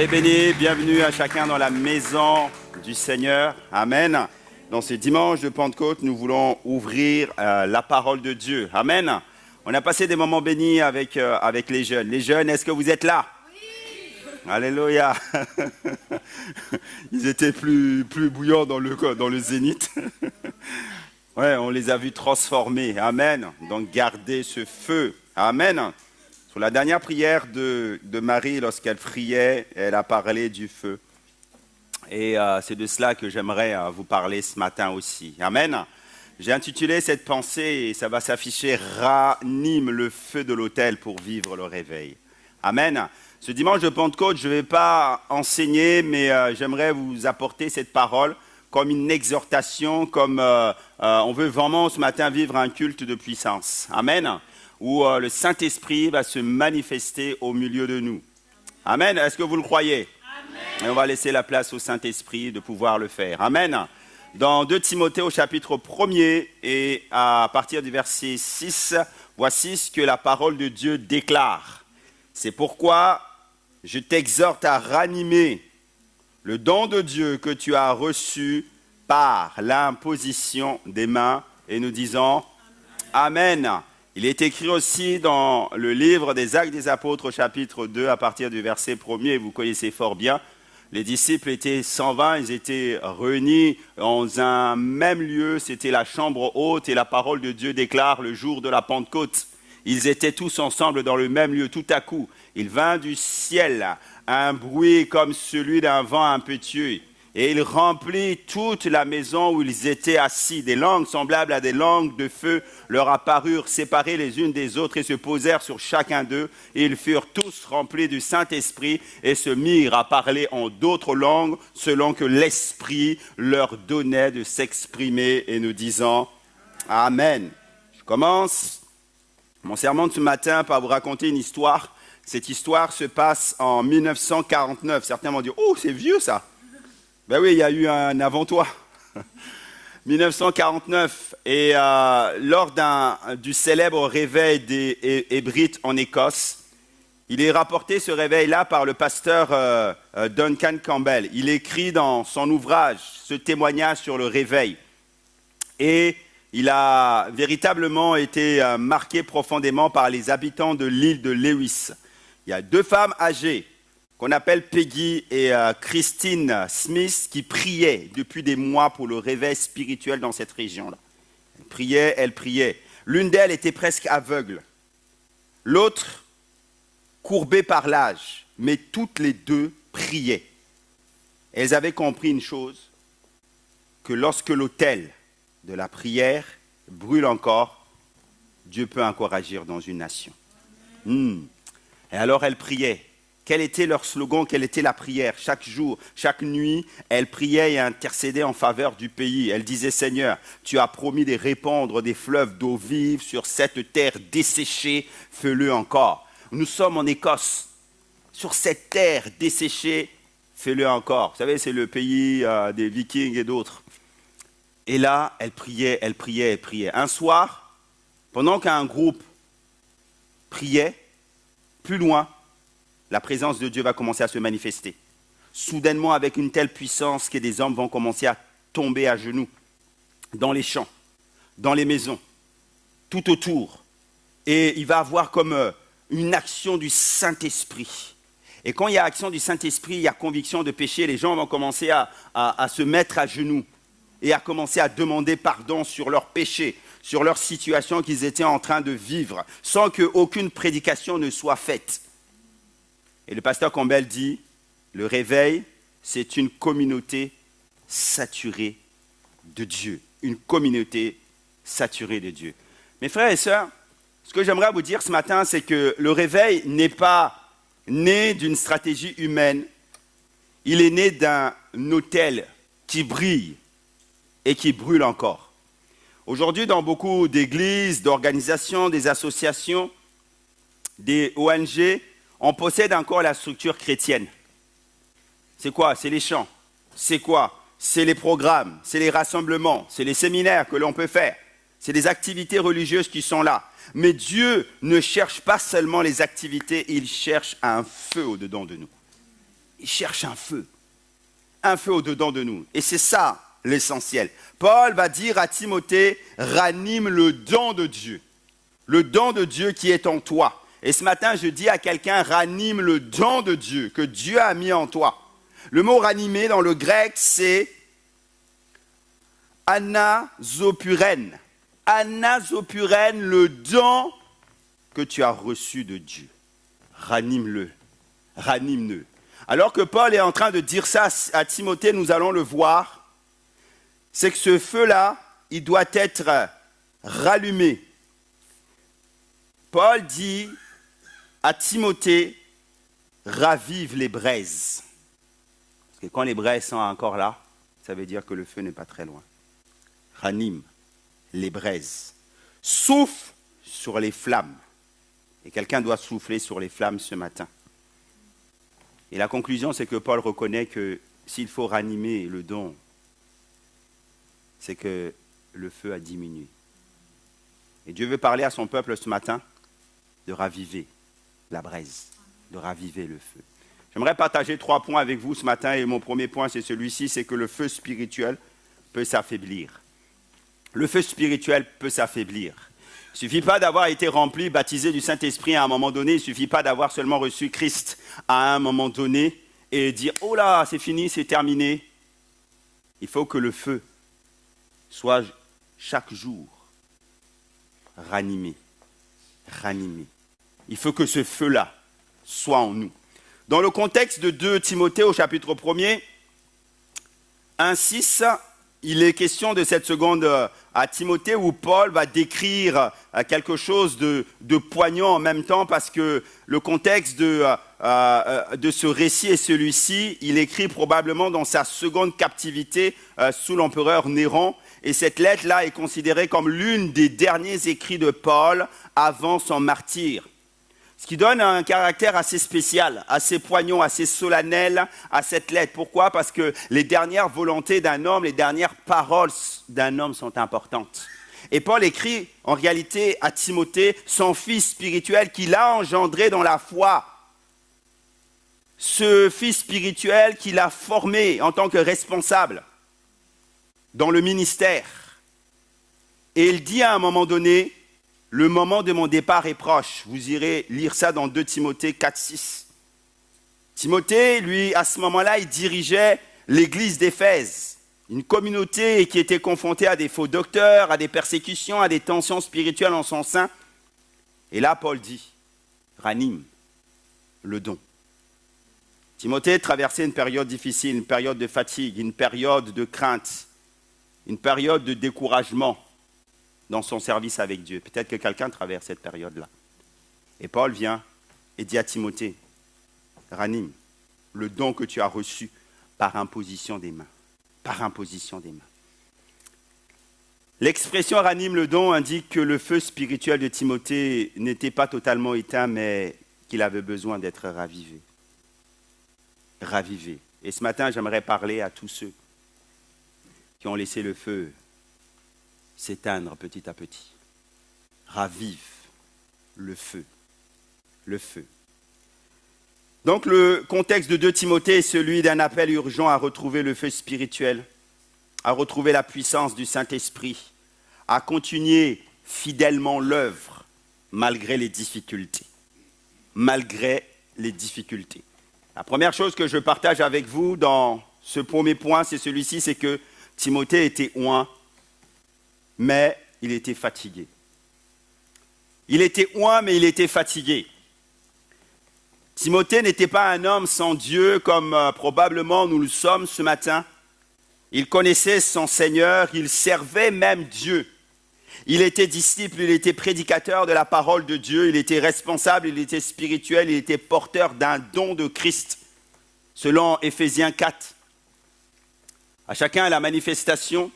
Soyez bénis, bienvenue à chacun dans la maison du Seigneur. Amen. Dans ce dimanche de Pentecôte, nous voulons ouvrir la parole de Dieu. Amen. On a passé des moments bénis avec les jeunes. Les jeunes, est-ce que vous êtes là? Oui. Alléluia. Ils étaient plus bouillants dans le zénith. Ouais, on les a vus transformés. Amen. Donc gardez ce feu. Amen. Sur la dernière prière de Marie, lorsqu'elle priait, elle a parlé du feu. Et c'est de cela que j'aimerais vous parler ce matin aussi. Amen. J'ai intitulé cette pensée, et ça va s'afficher « Ranime le feu de l'autel pour vivre le réveil ». Amen. Ce dimanche de Pentecôte, je ne vais pas enseigner, mais j'aimerais vous apporter cette parole comme une exhortation, comme on veut vraiment ce matin vivre un culte de puissance. Amen. Où le Saint-Esprit va se manifester au milieu de nous. Amen. Est-ce que vous le croyez? Amen. Et on va laisser la place au Saint-Esprit de pouvoir le faire. Amen. Dans 2 Timothée au chapitre 1er et à partir du verset 6, voici ce que la parole de Dieu déclare. C'est pourquoi je t'exhorte à ranimer le don de Dieu que tu as reçu par l'imposition des mains. Et nous disons Amen. Il est écrit aussi dans le livre des Actes des Apôtres au chapitre 2 à partir du verset 1er, vous connaissez fort bien. Les disciples étaient 120, ils étaient réunis dans un même lieu, c'était la chambre haute et la parole de Dieu déclare le jour de la Pentecôte. Ils étaient tous ensemble dans le même lieu, tout à coup. Il vint du ciel un bruit comme celui d'un vent impétueux. Et il remplit toute la maison où ils étaient assis. Des langues semblables à des langues de feu leur apparurent séparées les unes des autres et se posèrent sur chacun d'eux. Et ils furent tous remplis du Saint-Esprit et se mirent à parler en d'autres langues selon que l'Esprit leur donnait de s'exprimer. Et nous disons Amen. Je commence mon sermon de ce matin par vous raconter une histoire. Cette histoire se passe en 1949. Certains vont dire « Oh, c'est vieux ça !» Ben oui, il y a eu un avant toi. 1949, et lors du célèbre réveil des Hébrides en Écosse, il est rapporté ce réveil-là par le pasteur Duncan Campbell. Il écrit dans son ouvrage ce témoignage sur le réveil. Et il a véritablement été marqué profondément par les habitants de l'île de Lewis. Il y a 2 femmes âgées qu'on appelle Peggy et Christine Smith, qui priaient depuis des mois pour le réveil spirituel dans cette région-là. Elles priaient. L'une d'elles était presque aveugle. L'autre, courbée par l'âge. Mais toutes les 2 priaient. Elles avaient compris une chose, que lorsque l'autel de la prière brûle encore, Dieu peut encore agir dans une nation. Et alors elles priaient. Quel était leur slogan? Quelle était la prière? Chaque jour, chaque nuit, elles priaient et intercédaient en faveur du pays. Elles disaient, Seigneur, tu as promis de répandre des fleuves d'eau vive sur cette terre desséchée, fais-le encore. Nous sommes en Écosse. Sur cette terre desséchée, fais-le encore. Vous savez, c'est le pays des Vikings et d'autres. Et là, elles priaient, elles priaient, elles priaient. Un soir, pendant qu'un groupe priait, plus loin, la présence de Dieu va commencer à se manifester. Soudainement, avec une telle puissance que des hommes vont commencer à tomber à genoux dans les champs, dans les maisons, tout autour. Et il va y avoir comme une action du Saint-Esprit. Et quand il y a action du Saint-Esprit, il y a conviction de péché, les gens vont commencer à se mettre à genoux et à commencer à demander pardon sur leurs péchés, sur leur situation qu'ils étaient en train de vivre, sans qu'aucune prédication ne soit faite. Et le pasteur Campbell dit, le réveil, c'est une communauté saturée de Dieu. Une communauté saturée de Dieu. Mes frères et sœurs, ce que j'aimerais vous dire ce matin, c'est que le réveil n'est pas né d'une stratégie humaine. Il est né d'un autel qui brille et qui brûle encore. Aujourd'hui, dans beaucoup d'églises, d'organisations, des associations, des ONG, on possède encore la structure chrétienne. C'est quoi? C'est les chants. C'est quoi? C'est les programmes, c'est les rassemblements, c'est les séminaires que l'on peut faire. C'est des activités religieuses qui sont là. Mais Dieu ne cherche pas seulement les activités, il cherche un feu au-dedans de nous. Il cherche un feu au-dedans de nous. Et c'est ça l'essentiel. Paul va dire à Timothée, ranime le don de Dieu qui est en toi. Et ce matin, je dis à quelqu'un, ranime le don de Dieu que Dieu a mis en toi. Le mot ranimer dans le grec, c'est anazopuren. Anazopuren, le don que tu as reçu de Dieu. Ranime-le, ranime-le. Alors que Paul est en train de dire ça à Timothée, nous allons le voir, c'est que ce feu-là, il doit être rallumé. Paul dit à Timothée, ravive les braises. Parce que quand les braises sont encore là, ça veut dire que le feu n'est pas très loin. Ranime les braises. Souffle sur les flammes. Et quelqu'un doit souffler sur les flammes ce matin. Et la conclusion, c'est que Paul reconnaît que s'il faut ranimer le don, c'est que le feu a diminué. Et Dieu veut parler à son peuple ce matin de raviver la braise, de raviver le feu. J'aimerais partager 3 points avec vous ce matin et mon premier point, c'est celui-ci, c'est que le feu spirituel peut s'affaiblir. Le feu spirituel peut s'affaiblir. Il ne suffit pas d'avoir été rempli, baptisé du Saint-Esprit à un moment donné. Il ne suffit pas d'avoir seulement reçu Christ à un moment donné et dire « Oh là, c'est fini, c'est terminé ». Il faut que le feu soit chaque jour ranimé, ranimé. Il faut que ce feu-là soit en nous. Dans le contexte de 2 Timothée au chapitre 1er, 1:6, il est question de cette seconde à Timothée où Paul va décrire quelque chose de poignant en même temps parce que le contexte de ce récit est celui-ci. Il écrit probablement dans sa seconde captivité sous l'empereur Néron. Et cette lettre-là est considérée comme l'une des derniers écrits de Paul avant son martyre. Ce qui donne un caractère assez spécial, assez poignant, assez solennel à cette lettre. Pourquoi ? Parce que les dernières volontés d'un homme, les dernières paroles d'un homme sont importantes. Et Paul écrit en réalité à Timothée, son fils spirituel qu'il a engendré dans la foi. Ce fils spirituel qu'il a formé en tant que responsable dans le ministère. Et il dit à un moment donné, le moment de mon départ est proche. Vous irez lire ça dans 2 Timothée 4:6. Timothée, lui, à ce moment-là, il dirigeait l'église d'Éphèse, une communauté qui était confrontée à des faux docteurs, à des persécutions, à des tensions spirituelles en son sein. Et là, Paul dit, ranime le don. Timothée traversait une période difficile, une période de fatigue, une période de crainte, une période de découragement dans son service avec Dieu. Peut-être que quelqu'un traverse cette période-là. Et Paul vient et dit à Timothée, ranime le don que tu as reçu par imposition des mains. Par imposition des mains. L'expression ranime le don indique que le feu spirituel de Timothée n'était pas totalement éteint, mais qu'il avait besoin d'être ravivé. Ravivé. Et ce matin, j'aimerais parler à tous ceux qui ont laissé le feu s'éteindre petit à petit. Ravive le feu. Le feu. Donc le contexte de 2 Timothée est celui d'un appel urgent à retrouver le feu spirituel, à retrouver la puissance du Saint-Esprit, à continuer fidèlement l'œuvre malgré les difficultés. Malgré les difficultés. La première chose que je partage avec vous dans ce premier point, c'est celui-ci, c'est que Timothée était oint, mais il était fatigué. Il était oint, mais il était fatigué. Timothée n'était pas un homme sans Dieu comme probablement nous le sommes ce matin. Il connaissait son Seigneur, il servait même Dieu. Il était disciple, il était prédicateur de la parole de Dieu, il était responsable, il était spirituel, il était porteur d'un don de Christ, selon Éphésiens 4. À chacun, la manifestation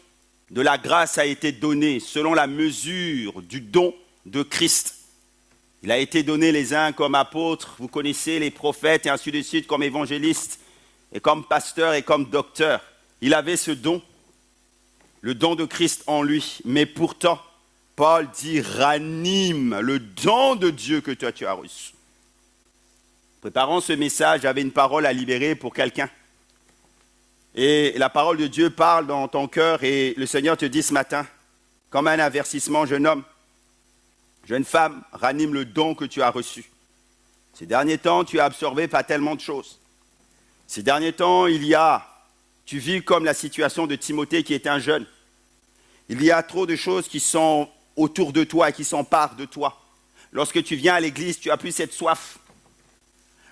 de la grâce a été donnée selon la mesure du don de Christ. Il a été donné les uns comme apôtres, vous connaissez les prophètes et ainsi de suite, comme évangélistes, et comme pasteurs et comme docteurs. Il avait ce don, le don de Christ en lui. Mais pourtant, Paul dit, ranime le don de Dieu que toi tu as reçu. Préparant ce message, j'avais une parole à libérer pour quelqu'un. Et la parole de Dieu parle dans ton cœur et le Seigneur te dit ce matin, comme un avertissement, jeune homme, jeune femme, ranime le don que tu as reçu. Ces derniers temps, tu as absorbé pas tellement de choses. Ces derniers temps, tu vis comme la situation de Timothée qui était un jeune. Il y a trop de choses qui sont autour de toi et qui s'emparent de toi. Lorsque tu viens à l'église, tu as plus cette soif.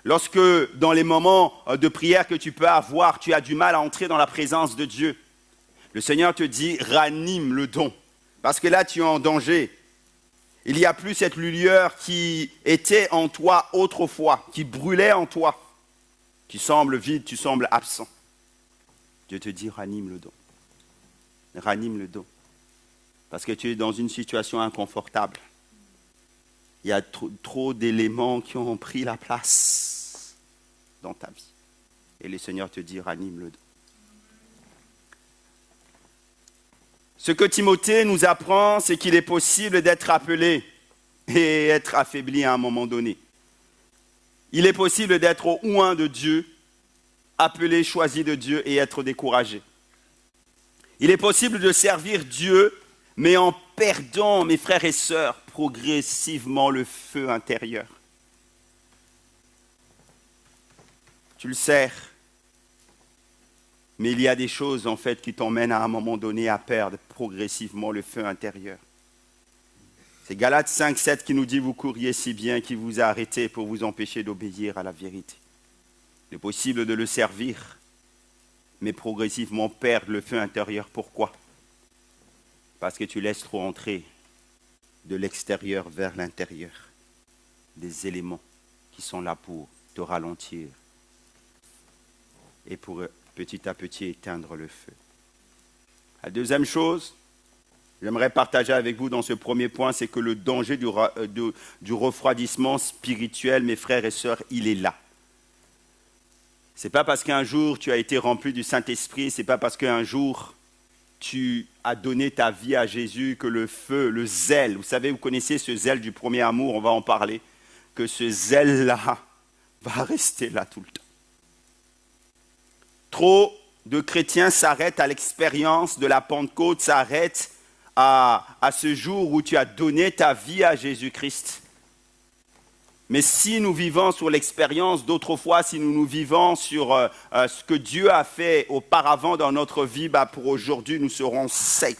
Lorsque dans les moments de prière que tu peux avoir, tu as du mal à entrer dans la présence de Dieu, le Seigneur te dit, ranime le don. Parce que là, tu es en danger. Il n'y a plus cette lueur qui était en toi autrefois, qui brûlait en toi. Tu sembles vide, tu sembles absent. Dieu te dit, ranime le don. Ranime le don. Parce que tu es dans une situation inconfortable. Il y a trop d'éléments qui ont pris la place dans ta vie. Et le Seigneur te dit, ranime le don. Ce que Timothée nous apprend, c'est qu'il est possible d'être appelé et être affaibli à un moment donné. Il est possible d'être au oint de Dieu, appelé, choisi de Dieu et être découragé. Il est possible de servir Dieu, mais en perdant, mes frères et sœurs, progressivement le feu intérieur. Tu le sers, mais il y a des choses en fait qui t'emmènent à un moment donné à perdre progressivement le feu intérieur. C'est Galates 5, 7 qui nous dit « Vous couriez si bien qu'il vous a arrêté pour vous empêcher d'obéir à la vérité. » Il est possible de le servir, mais progressivement perdre le feu intérieur. Pourquoi ? Parce que tu laisses trop entrer de l'extérieur vers l'intérieur des éléments qui sont là pour te ralentir et pour petit à petit éteindre le feu. La deuxième chose, j'aimerais partager avec vous dans ce premier point, c'est que le danger du refroidissement spirituel, mes frères et sœurs, il est là. Ce n'est pas parce qu'un jour tu as été rempli du Saint-Esprit, ce n'est pas parce qu'un jour tu as donné ta vie à Jésus que le feu, le zèle, vous savez, vous connaissez ce zèle du premier amour, on va en parler, que ce zèle-là va rester là tout le temps. Trop de chrétiens s'arrêtent à l'expérience de la Pentecôte, s'arrêtent à ce jour où tu as donné ta vie à Jésus-Christ. Mais si nous vivons sur l'expérience d'autrefois, si nous vivons sur ce que Dieu a fait auparavant dans notre vie, pour aujourd'hui, nous serons secs.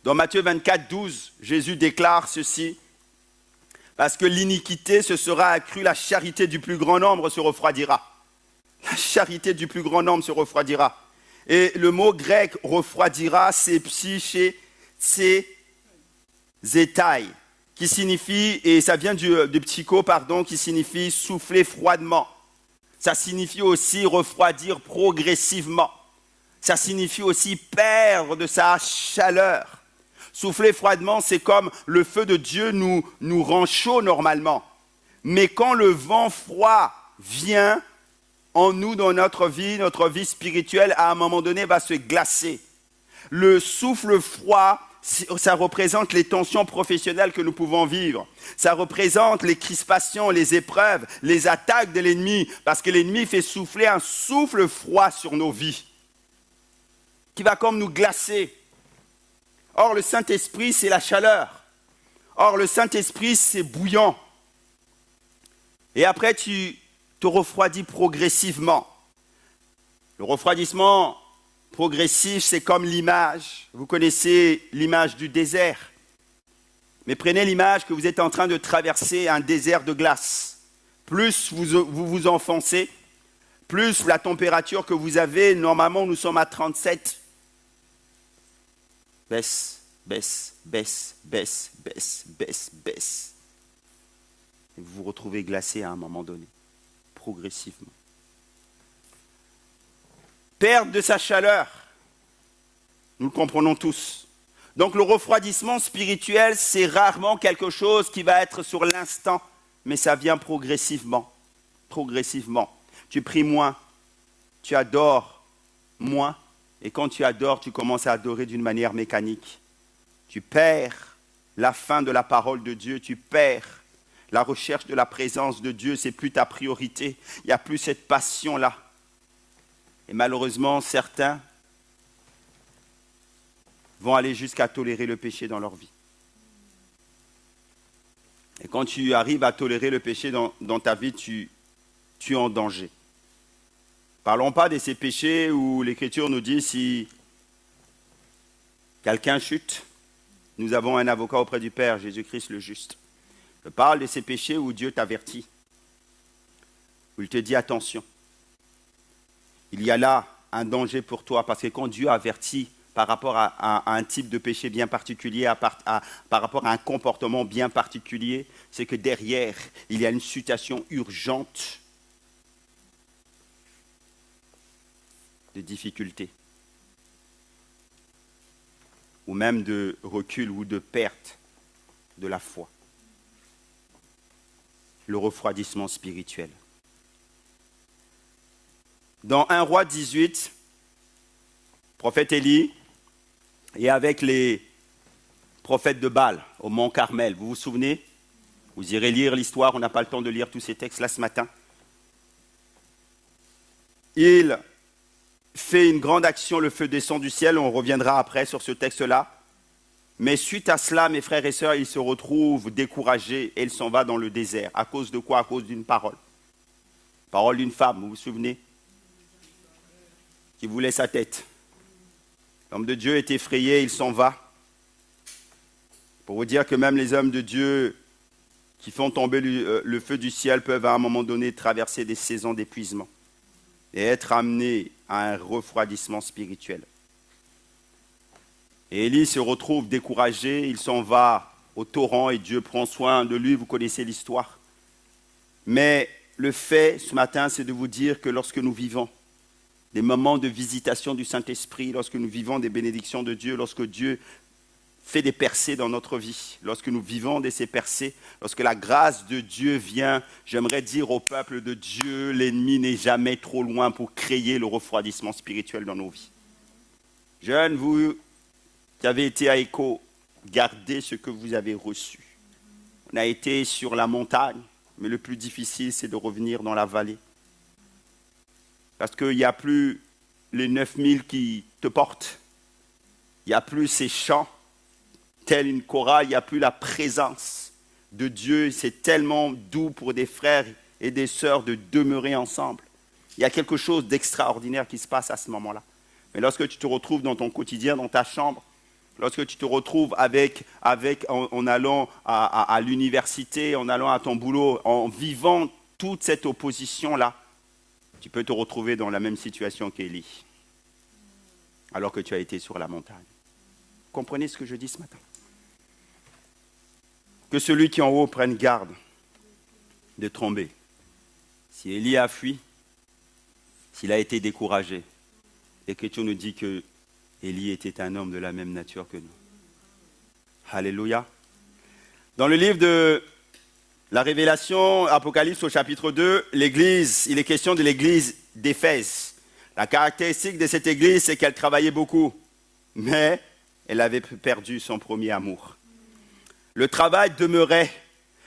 Dans Matthieu 24, 12, Jésus déclare ceci. Parce que l'iniquité se sera accrue, la charité du plus grand nombre se refroidira. La charité du plus grand nombre se refroidira. Et le mot grec refroidira, c'est psyché, c'est zétaï, qui signifie, et ça vient du psycho, qui signifie souffler froidement. Ça signifie aussi refroidir progressivement. Ça signifie aussi perdre de sa chaleur. Souffler froidement, c'est comme le feu de Dieu nous rend chaud normalement. Mais quand le vent froid vient en nous, dans notre vie spirituelle, à un moment donné, va se glacer. Le souffle froid, ça représente les tensions professionnelles que nous pouvons vivre. Ça représente les crispations, les épreuves, les attaques de l'ennemi, parce que l'ennemi fait souffler un souffle froid sur nos vies, qui va comme nous glacer. Or, le Saint-Esprit, c'est la chaleur. Or, le Saint-Esprit, c'est bouillant. Et après, tu te refroidis progressivement. Le refroidissement progressif, c'est comme l'image. Vous connaissez l'image du désert. Mais prenez l'image que vous êtes en train de traverser un désert de glace. Plus vous enfoncez, plus la température que vous avez, normalement nous sommes à 37. Baisse, baisse, baisse, baisse, baisse, baisse, baisse. Et vous vous retrouvez glacé à un moment donné, progressivement. Perte de sa chaleur, nous le comprenons tous. Donc le refroidissement spirituel, c'est rarement quelque chose qui va être sur l'instant, mais ça vient progressivement, progressivement. Tu pries moins, tu adores moins, et quand tu adores, tu commences à adorer d'une manière mécanique. Tu perds la fin de la parole de Dieu, tu perds La recherche de la présence de Dieu, c'est plus ta priorité. Il n'y a plus cette passion-là. Et malheureusement, certains vont aller jusqu'à tolérer le péché dans leur vie. Et quand tu arrives à tolérer le péché dans ta vie, tu es en danger. Parlons pas de ces péchés où l'Écriture nous dit si quelqu'un chute, nous avons un avocat auprès du Père, Jésus-Christ le juste. Je parle de ces péchés où Dieu t'avertit, où il te dit attention. Il y a là un danger pour toi parce que quand Dieu avertit par rapport à un type de péché bien particulier, par rapport à un comportement bien particulier, c'est que derrière, il y a une situation urgente de difficulté ou même de recul ou de perte de la foi. Le refroidissement spirituel. Dans 1 Roi 18, prophète Élie est avec les prophètes de Baal au mont Carmel. Vous vous souvenez? Vous irez lire l'histoire, on n'a pas le temps de lire tous ces textes-là ce matin. Il fait une grande action, le feu descend du ciel, on reviendra après sur ce texte-là. Mais suite à cela, mes frères et sœurs, il se retrouve découragé et il s'en va dans le désert. À cause de quoi? À cause d'une parole. Parole d'une femme, vous vous souvenez? Qui voulait sa tête. L'homme de Dieu est effrayé, il s'en va. Pour vous dire que même les hommes de Dieu qui font tomber le feu du ciel peuvent à un moment donné traverser des saisons d'épuisement et être amenés à un refroidissement spirituel. Et Élie se retrouve découragé, il s'en va au torrent et Dieu prend soin de lui, vous connaissez l'histoire. Mais le fait ce matin, c'est de vous dire que lorsque nous vivons des moments de visitation du Saint-Esprit, lorsque nous vivons des bénédictions de Dieu, lorsque Dieu fait des percées dans notre vie, lorsque nous vivons de ces percées, lorsque la grâce de Dieu vient, j'aimerais dire au peuple de Dieu, l'ennemi n'est jamais trop loin pour créer le refroidissement spirituel dans nos vies. Jeunes, vous qui avez été à Écho, gardez ce que vous avez reçu. On a été sur la montagne, mais le plus difficile, c'est de revenir dans la vallée. Parce qu'il n'y a plus les 9000 qui te portent. Il n'y a plus ces chants, telle une chorale, il n'y a plus la présence de Dieu. C'est tellement doux pour des frères et des sœurs de demeurer ensemble. Il y a quelque chose d'extraordinaire qui se passe à ce moment-là. Mais lorsque tu te retrouves dans ton quotidien, dans ta chambre, lorsque tu te retrouves en allant à l'université, en allant à ton boulot, en vivant toute cette opposition-là, tu peux te retrouver dans la même situation qu'Élie, alors que tu as été sur la montagne. Comprenez ce que je dis ce matin? Que celui qui est en haut prenne garde de tomber. Si Élie a fui, s'il a été découragé, l'Écriture nous dit que Élie était un homme de la même nature que nous. Alléluia. Dans le livre de la Révélation, Apocalypse au chapitre 2, l'église, il est question de l'église d'Éphèse. La caractéristique de cette église, c'est qu'elle travaillait beaucoup, mais elle avait perdu son premier amour. Le travail demeurait,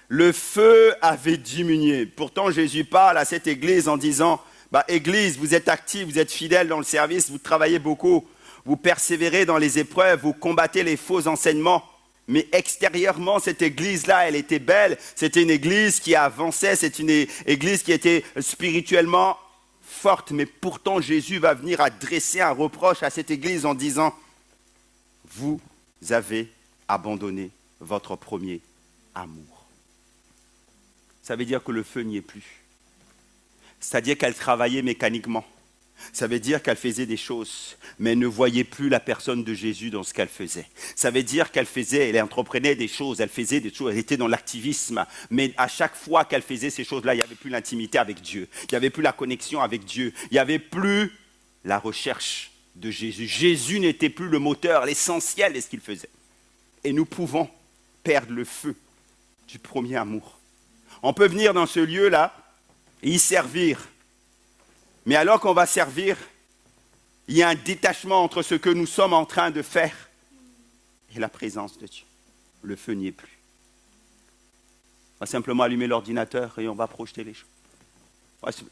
le feu avait diminué. Pourtant, Jésus parle à cette église en disant, église, vous êtes actifs, vous êtes fidèles dans le service, vous travaillez beaucoup. Vous persévérez dans les épreuves, vous combattez les faux enseignements. Mais extérieurement, cette église-là, elle était belle. C'était une église qui avançait, c'est une église qui était spirituellement forte. Mais pourtant, Jésus va venir adresser un reproche à cette église en disant, vous avez abandonné votre premier amour. Ça veut dire que le feu n'y est plus. C'est-à-dire qu'elle travaillait mécaniquement. Ça veut dire qu'elle faisait des choses, mais elle ne voyait plus la personne de Jésus dans ce qu'elle faisait. Ça veut dire elle entreprenait des choses, elle faisait des choses, elle était dans l'activisme. Mais à chaque fois qu'elle faisait ces choses-là, il n'y avait plus l'intimité avec Dieu. Il n'y avait plus la connexion avec Dieu. Il n'y avait plus la recherche de Jésus. Jésus n'était plus le moteur, l'essentiel de ce qu'il faisait. Et nous pouvons perdre le feu du premier amour. On peut venir dans ce lieu-là et y servir. Mais alors qu'on va servir, il y a un détachement entre ce que nous sommes en train de faire et la présence de Dieu. Le feu n'y est plus. va simplement allumer l'ordinateur et on va projeter les choses.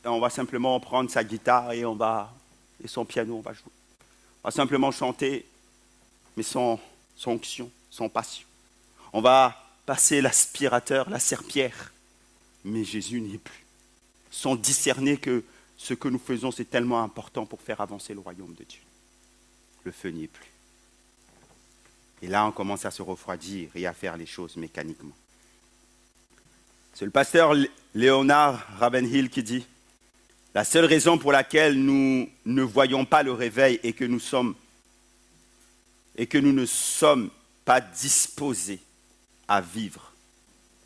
On va simplement prendre sa guitare et son piano, on va jouer. On va simplement chanter, mais sans onction, sans passion. On va passer l'aspirateur, la serpillière, mais Jésus n'y est plus. Sans discerner que ce que nous faisons, c'est tellement important pour faire avancer le royaume de Dieu. Le feu n'y est plus. Et là, on commence à se refroidir et à faire les choses mécaniquement. C'est le pasteur Léonard Ravenhill qui dit « La seule raison pour laquelle nous ne voyons pas le réveil et que nous ne sommes pas disposés à vivre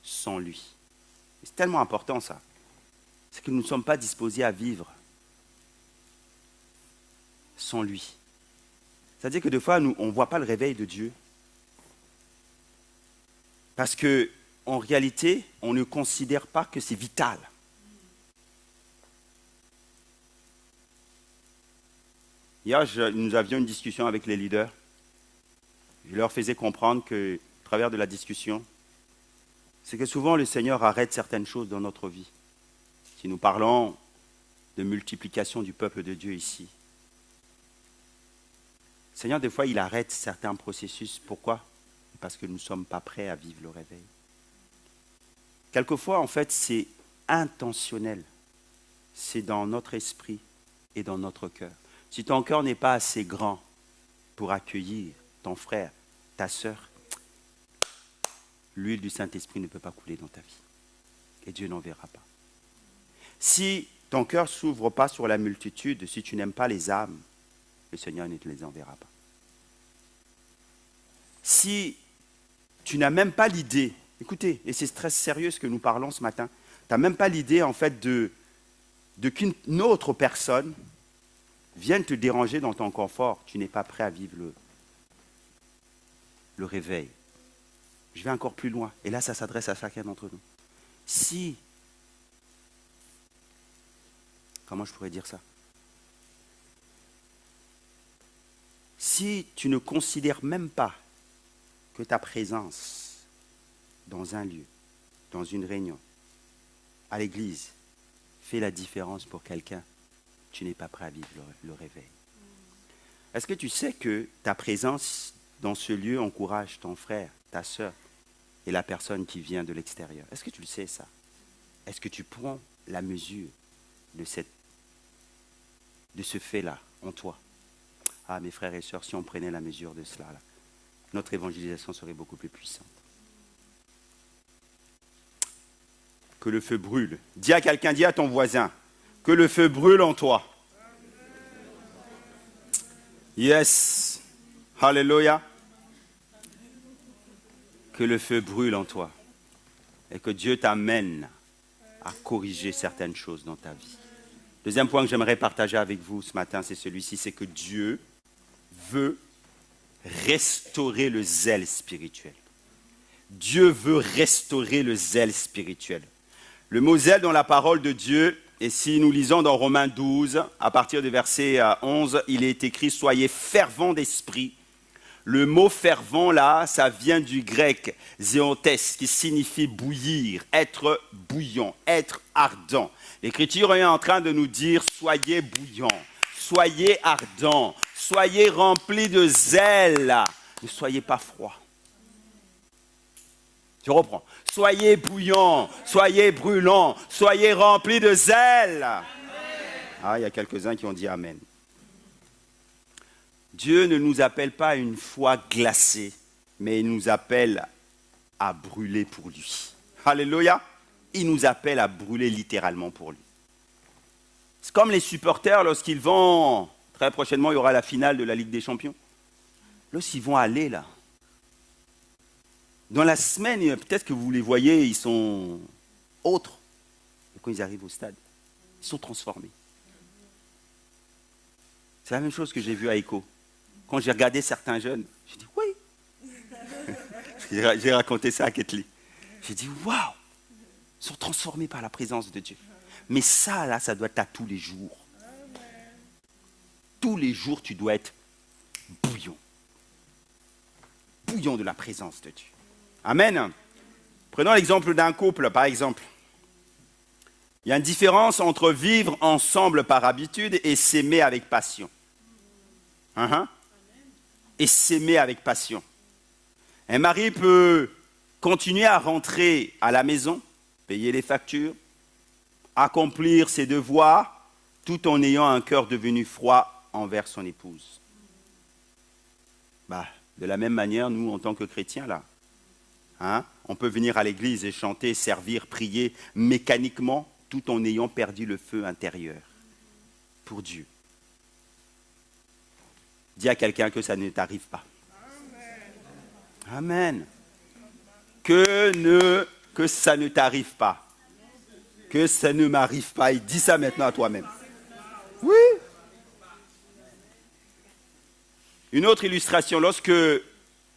sans lui. » C'est tellement important ça. C'est que nous ne sommes pas disposés à vivre sans lui. C'est-à-dire que des fois, on ne voit pas le réveil de Dieu. Parce qu'en réalité, on ne considère pas que c'est vital. Hier, nous avions une discussion avec les leaders. Je leur faisais comprendre que, à travers de la discussion, c'est que souvent le Seigneur arrête certaines choses dans notre vie. Si nous parlons de multiplication du peuple de Dieu ici, le Seigneur, des fois, il arrête certains processus. Pourquoi ? Parce que nous ne sommes pas prêts à vivre le réveil. Quelquefois, en fait, c'est intentionnel. C'est dans notre esprit et dans notre cœur. Si ton cœur n'est pas assez grand pour accueillir ton frère, ta sœur, l'huile du Saint-Esprit ne peut pas couler dans ta vie. Et Dieu n'enverra pas. Si ton cœur ne s'ouvre pas sur la multitude, si tu n'aimes pas les âmes, le Seigneur ne te les enverra pas. Si tu n'as même pas l'idée, écoutez, et c'est très sérieux ce que nous parlons ce matin, tu n'as même pas l'idée en fait de qu'une autre personne vienne te déranger dans ton confort, tu n'es pas prêt à vivre le réveil. Je vais encore plus loin, et là ça s'adresse à chacun d'entre nous. Si, comment je pourrais dire ça ? Si tu ne considères même pas que ta présence dans un lieu, dans une réunion, à l'église, fait la différence pour quelqu'un, tu n'es pas prêt à vivre le réveil. Est-ce que tu sais que ta présence dans ce lieu encourage ton frère, ta sœur et la personne qui vient de l'extérieur? Est-ce que tu le sais ça? Est-ce que tu prends la mesure de ce fait-là en toi? Ah, mes frères et sœurs, si on prenait la mesure de cela, là, notre évangélisation serait beaucoup plus puissante. Que le feu brûle. Dis à quelqu'un, dis à ton voisin, que le feu brûle en toi. Yes. Hallelujah. Que le feu brûle en toi. Et que Dieu t'amène à corriger certaines choses dans ta vie. Deuxième point que j'aimerais partager avec vous ce matin, c'est celui-ci, c'est que Dieu veut restaurer le zèle spirituel. Dieu veut restaurer le zèle spirituel. Le mot zèle dans la parole de Dieu, et si nous lisons dans Romains 12, à partir du verset 11, il est écrit « Soyez fervents d'esprit ». Le mot fervent là, ça vient du grec « zéontès » qui signifie bouillir, être bouillant, être ardent. L'Écriture est en train de nous dire « Soyez bouillants ». Soyez ardents, soyez remplis de zèle, ne soyez pas froids. Je reprends. Soyez bouillants, soyez brûlants, soyez remplis de zèle. Amen. Ah, il y a quelques-uns qui ont dit Amen. Dieu ne nous appelle pas à une foi glacée, mais il nous appelle à brûler pour lui. Alléluia. Il nous appelle à brûler littéralement pour lui. C'est comme les supporters lorsqu'ils vont, très prochainement il y aura la finale de la Ligue des Champions. Lorsqu'ils vont aller là, dans la semaine, peut-être que vous les voyez, ils sont autres. Et quand ils arrivent au stade, ils sont transformés. C'est la même chose que j'ai vu à Echo. Quand j'ai regardé certains jeunes, j'ai dit oui. J'ai raconté ça à Ketli. J'ai dit waouh, ils sont transformés par la présence de Dieu. Mais ça, là, ça doit être à tous les jours. Tous les jours, tu dois être bouillon. Bouillon de la présence de Dieu. Amen. Prenons l'exemple d'un couple, par exemple. Il y a une différence entre vivre ensemble par habitude et s'aimer avec passion. Hein? Et s'aimer avec passion. Un mari peut continuer à rentrer à la maison, payer les factures, accomplir ses devoirs, tout en ayant un cœur devenu froid envers son épouse. De la même manière, nous, en tant que chrétiens, là, on peut venir à l'église et chanter, servir, prier mécaniquement, tout en ayant perdu le feu intérieur pour Dieu. Dis à quelqu'un que ça ne t'arrive pas. Amen. Que ça ne t'arrive pas. Que ça ne m'arrive pas. Et dis ça maintenant à toi-même. Oui. Une autre illustration, lorsque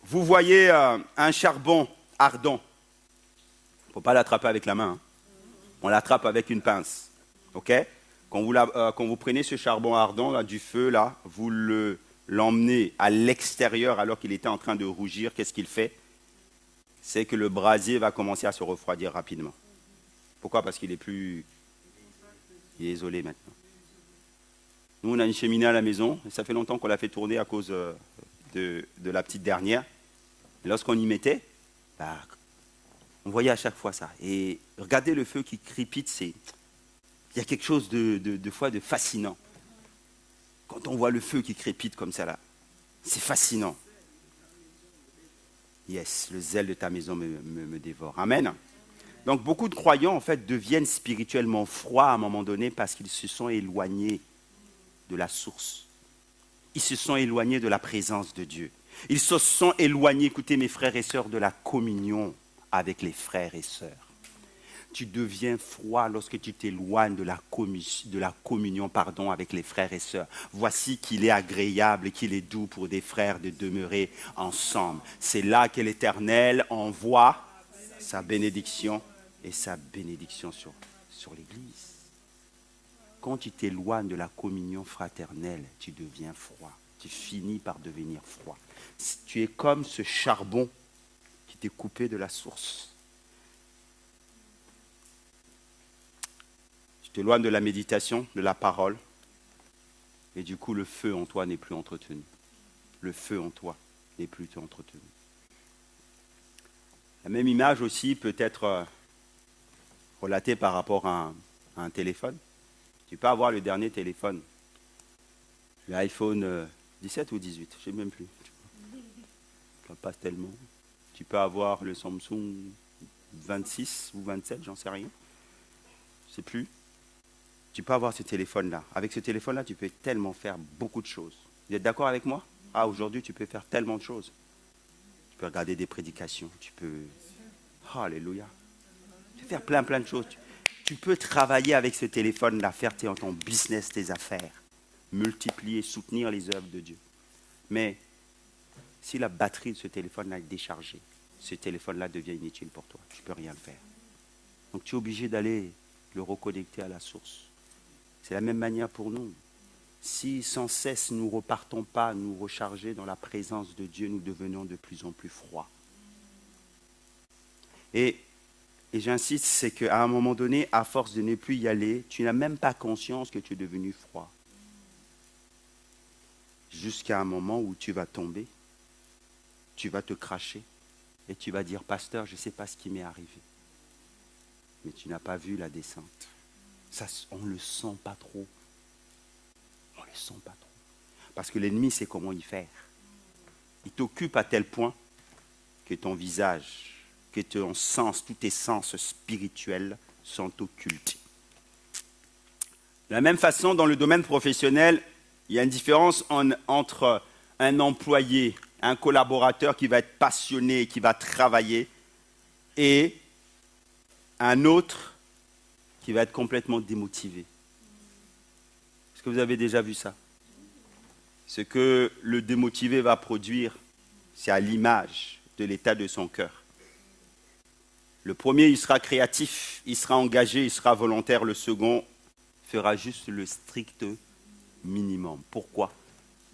vous voyez un charbon ardent, il ne faut pas l'attraper avec la main. On l'attrape avec une pince. Ok? Quand vous prenez ce charbon ardent là, du feu, là, vous l'emmenez à l'extérieur alors qu'il était en train de rougir, qu'est-ce qu'il fait? C'est que le brasier va commencer à se refroidir rapidement. Pourquoi? Parce qu'il est isolé maintenant. Nous, on a une cheminée à la maison, et ça fait longtemps qu'on l'a fait tourner à cause de la petite dernière. Et lorsqu'on y mettait, on voyait à chaque fois ça. Et regardez le feu qui crépite, il y a quelque chose de fascinant. Quand on voit le feu qui crépite comme ça là, c'est fascinant. Yes, le zèle de ta maison me dévore. Amen. Donc beaucoup de croyants en fait deviennent spirituellement froids à un moment donné parce qu'ils se sont éloignés de la source. Ils se sont éloignés de la présence de Dieu. Ils se sont éloignés, écoutez mes frères et sœurs, de la communion avec les frères et sœurs. Tu deviens froid lorsque tu t'éloignes de la communion avec les frères et sœurs. Voici qu'il est agréable et qu'il est doux pour des frères de demeurer ensemble. C'est là que l'Éternel envoie sa bénédiction et sa bénédiction sur l'Église. Quand tu t'éloignes de la communion fraternelle, tu deviens froid. Tu finis par devenir froid. Tu es comme ce charbon qui t'est coupé de la source. Tu t'éloignes de la méditation, de la parole, et du coup le feu en toi n'est plus entretenu. Le feu en toi n'est plus entretenu. La même image aussi peut être relatée par rapport à un téléphone. Tu peux avoir le dernier téléphone, l'iPhone 17 ou 18, je ne sais même plus. Ça passe tellement. Tu peux avoir le Samsung 26 ou 27, j'en sais rien. Je ne sais plus. Tu peux avoir ce téléphone-là. Avec ce téléphone-là, tu peux tellement faire beaucoup de choses. Vous êtes d'accord avec moi? Aujourd'hui, tu peux faire tellement de choses. Tu peux regarder des prédications. Tu peux... Alléluia. Tu peux faire plein de choses. Tu peux travailler avec ce téléphone-là, faire ton business, tes affaires. Multiplier, soutenir les œuvres de Dieu. Mais si la batterie de ce téléphone-là est déchargée, ce téléphone-là devient inutile pour toi. Tu ne peux rien faire. Donc tu es obligé d'aller le reconnecter à la source. C'est la même manière pour nous. Si sans cesse nous ne repartons pas nous recharger dans la présence de Dieu, nous devenons de plus en plus froids. Et j'insiste, c'est qu'à un moment donné, à force de ne plus y aller, tu n'as même pas conscience que tu es devenu froid. Jusqu'à un moment où tu vas tomber, tu vas te cracher et tu vas dire, pasteur, je ne sais pas ce qui m'est arrivé. Mais tu n'as pas vu la descente. Ça, on ne le sent pas trop. On ne le sent pas trop. Parce que l'ennemi sait comment y faire. Il t'occupe à tel point que ton visage, que ton sens, tous tes sens spirituels sont occultés. De la même façon, dans le domaine professionnel, il y a une différence entre un employé, un collaborateur qui va être passionné, qui va travailler, et un autre qui va être complètement démotivé. Est-ce que vous avez déjà vu ça? Ce que le démotivé va produire, c'est à l'image de l'état de son cœur. Le premier, il sera créatif, il sera engagé, il sera volontaire. Le second fera juste le strict minimum. Pourquoi?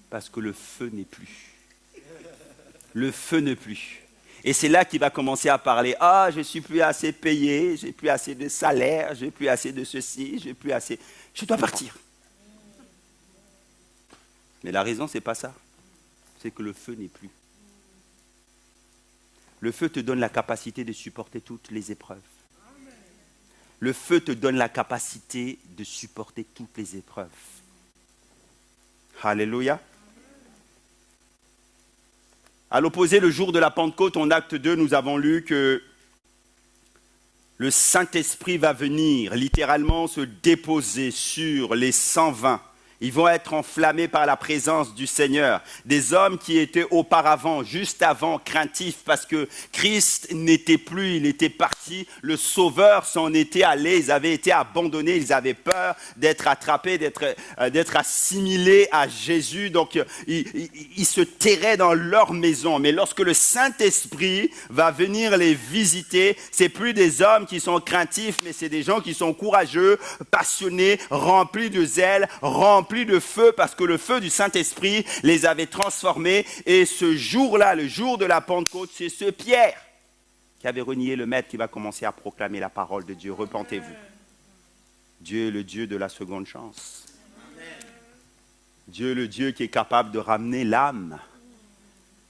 Parce que le feu n'est plus. Le feu n'est plus. Et c'est là qu'il va commencer à parler. Ah, je ne suis plus assez payé, j'ai plus assez de salaire, j'ai plus assez de ceci, j'ai plus assez. Je dois partir. Mais la raison, ce n'est pas ça. C'est que le feu n'est plus. Le feu te donne la capacité de supporter toutes les épreuves. Le feu te donne la capacité de supporter toutes les épreuves. Alléluia. À l'opposé, le jour de la Pentecôte, en acte 2, nous avons lu que le Saint-Esprit va venir littéralement se déposer sur les 120. Ils vont être enflammés par la présence du Seigneur. Des hommes qui étaient auparavant, juste avant, craintifs parce que Christ n'était plus, il était parti. Le Sauveur s'en était allé, ils avaient été abandonnés, ils avaient peur d'être attrapés, d'être assimilés à Jésus. Donc, ils se terraient dans leur maison. Mais lorsque le Saint-Esprit va venir les visiter, c'est plus des hommes qui sont craintifs, mais c'est des gens qui sont courageux, passionnés, remplis de zèle, remplis de feu, parce que le feu du Saint-Esprit les avait transformés. Et ce jour-là, le jour de la Pentecôte, c'est ce Pierre qui avait renié le Maître qui va commencer à proclamer la parole de Dieu. Repentez-vous. Dieu est le Dieu de la seconde chance. Dieu est le Dieu qui est capable de ramener l'âme